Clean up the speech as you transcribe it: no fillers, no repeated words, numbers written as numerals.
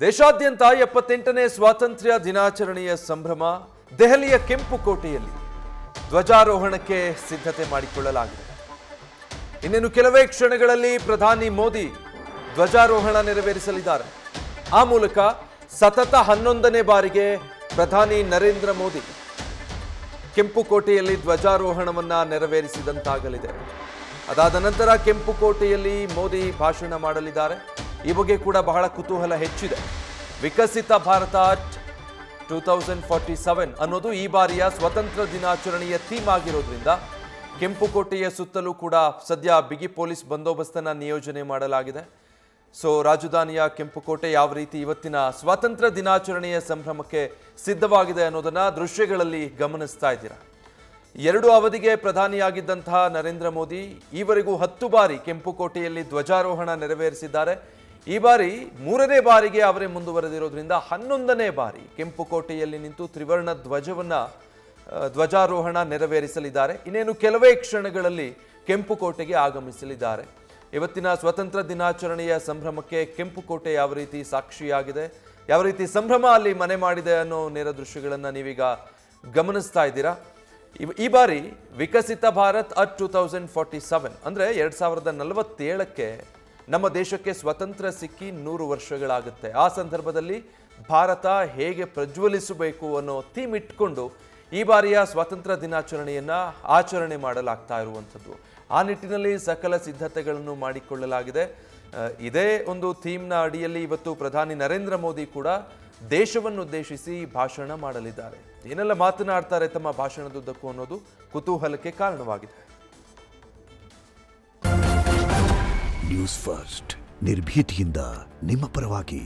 ದೇಶಾದ್ಯಂತ 78ನೇ ಸ್ವಾತಂತ್ರ್ಯ ದಿನಾಚರಣೆಯ ಸಂಭ್ರಮ. ದೆಹಲಿಯ ಕೆಂಪುಕೋಟೆಯಲ್ಲಿ ಧ್ವಜಾರೋಹಣಕ್ಕೆ ಸಿದ್ಧತೆ ಮಾಡಿಕೊಳ್ಳಲಾಗಿದೆ. ಇನ್ನೇನು ಕೆಲವೇ ಕ್ಷಣಗಳಲ್ಲಿ ಪ್ರಧಾನಿ ಮೋದಿ ಧ್ವಜಾರೋಹಣ ನೆರವೇರಿಸಲಿದ್ದಾರೆ. ಆ ಮೂಲಕ ಸತತ 11ನೇ ಬಾರಿಗೆ ಪ್ರಧಾನಿ ನರೇಂದ್ರ ಮೋದಿ ಕೆಂಪುಕೋಟೆಯಲ್ಲಿ ಧ್ವಜಾರೋಹಣವನ್ನ ನೆರವೇರಿಸಿದಂತಾಗಲಿದೆ. ಅದಾದ ನಂತರ ಕೆಂಪುಕೋಟೆಯಲ್ಲಿ ಮೋದಿ ಭಾಷಣ ಮಾಡಲಿದ್ದಾರೆ. ಈ ಬಗ್ಗೆ ಕೂಡ ಬಹಳ ಕುತೂಹಲ ಹೆಚ್ಚಿದೆ. ವಿಕಸಿತ ಭಾರತ 2047 ಅನ್ನೋದು ಈ ಬಾರಿಯ ಸ್ವಾತಂತ್ರ್ಯ ದಿನಾಚರಣೆಯ ಥೀಮ್ ಆಗಿರೋದ್ರಿಂದ ಕೆಂಪುಕೋಟೆಯ ಸುತ್ತಲೂ ಕೂಡ ಸದ್ಯ ಬಿಗಿ ಪೊಲೀಸ್ ಬಂದೋಬಸ್ತನ್ನ ನಿಯೋಜನೆ ಮಾಡಲಾಗಿದೆ. ಸೊ ರಾಜಧಾನಿಯ ಕೆಂಪುಕೋಟೆ ಯಾವ ರೀತಿ ಇವತ್ತಿನ ಸ್ವಾತಂತ್ರ್ಯ ದಿನಾಚರಣೆಯ ಸಂಭ್ರಮಕ್ಕೆ ಸಿದ್ಧವಾಗಿದೆ ಅನ್ನೋದನ್ನ ದೃಶ್ಯಗಳಲ್ಲಿ ಗಮನಿಸ್ತಾ ಇದ್ದೀರಾ. 2 ಅವಧಿಗೆ ಪ್ರಧಾನಿಯಾಗಿದ್ದಂತಹ ನರೇಂದ್ರ ಮೋದಿ ಈವರೆಗೂ 10 ಬಾರಿ ಕೆಂಪುಕೋಟೆಯಲ್ಲಿ ಧ್ವಜಾರೋಹಣ ನೆರವೇರಿಸಿದ್ದಾರೆ. ಈ ಬಾರಿ 3ನೇ ಬಾರಿಗೆ ಅವರೇ ಮುಂದುವರೆದಿರೋದ್ರಿಂದ 11ನೇ ಬಾರಿ ಕೆಂಪುಕೋಟೆಯಲ್ಲಿ ನಿಂತು ತ್ರಿವರ್ಣ ಧ್ವಜಾರೋಹಣ ನೆರವೇರಿಸಲಿದ್ದಾರೆ. ಇನ್ನೇನು ಕೆಲವೇ ಕ್ಷಣಗಳಲ್ಲಿ ಕೆಂಪುಕೋಟೆಗೆ ಆಗಮಿಸಲಿದ್ದಾರೆ. ಇವತ್ತಿನ ಸ್ವಾತಂತ್ರ್ಯ ದಿನಾಚರಣೆಯ ಸಂಭ್ರಮಕ್ಕೆ ಕೆಂಪುಕೋಟೆ ಯಾವ ರೀತಿ ಸಾಕ್ಷಿಯಾಗಿದೆ, ಯಾವ ರೀತಿ ಸಂಭ್ರಮ ಅಲ್ಲಿ ಮನೆ ಮಾಡಿದೆ ಅನ್ನೋ ನೇರ ದೃಶ್ಯಗಳನ್ನು ನೀವೀಗ ಗಮನಿಸ್ತಾ ಇದ್ದೀರಾ. ಈ ಬಾರಿ ವಿಕಸಿತ ಭಾರತ್ 2047 ಅಂದರೆ 2047ಕ್ಕೆ ನಮ್ಮ ದೇಶಕ್ಕೆ ಸ್ವತಂತ್ರ ಸಿಕ್ಕಿ 100 ವರ್ಷಗಳಾಗುತ್ತೆ. ಆ ಸಂದರ್ಭದಲ್ಲಿ ಭಾರತ ಹೇಗೆ ಪ್ರಜ್ವಲಿಸಬೇಕು ಅನ್ನೋ ಥೀಮ್ ಇಟ್ಕೊಂಡು ಈ ಬಾರಿಯ ಸ್ವಾತಂತ್ರ್ಯ ದಿನಾಚರಣೆಯನ್ನ ಆಚರಣೆ ಮಾಡಲಾಗ್ತಾ ಇರುವಂಥದ್ದು. ಆ ನಿಟ್ಟಿನಲ್ಲಿ ಸಕಲ ಸಿದ್ಧತೆಗಳನ್ನು ಮಾಡಿಕೊಳ್ಳಲಾಗಿದೆ. ಇದೇ ಒಂದು ಥೀಮ್ನ ಅಡಿಯಲ್ಲಿ ಇವತ್ತು ಪ್ರಧಾನಿ ನರೇಂದ್ರ ಮೋದಿ ಕೂಡ ದೇಶವನ್ನುದ್ದೇಶಿಸಿ ಭಾಷಣ ಮಾಡಲಿದ್ದಾರೆ. ಏನೆಲ್ಲ ಮಾತನಾಡ್ತಾರೆ ತಮ್ಮ ಭಾಷಣದುದ್ದಕ್ಕೂ ಅನ್ನೋದು ಕುತೂಹಲಕ್ಕೆ ಕಾರಣವಾಗಿದೆ. ನ್ಯೂಸ್ ಫಸ್ಟ್ ನಿರ್ಭೀತಿಯಿಂದ ನಿಮ್ಮ ಪರವಾಗಿ.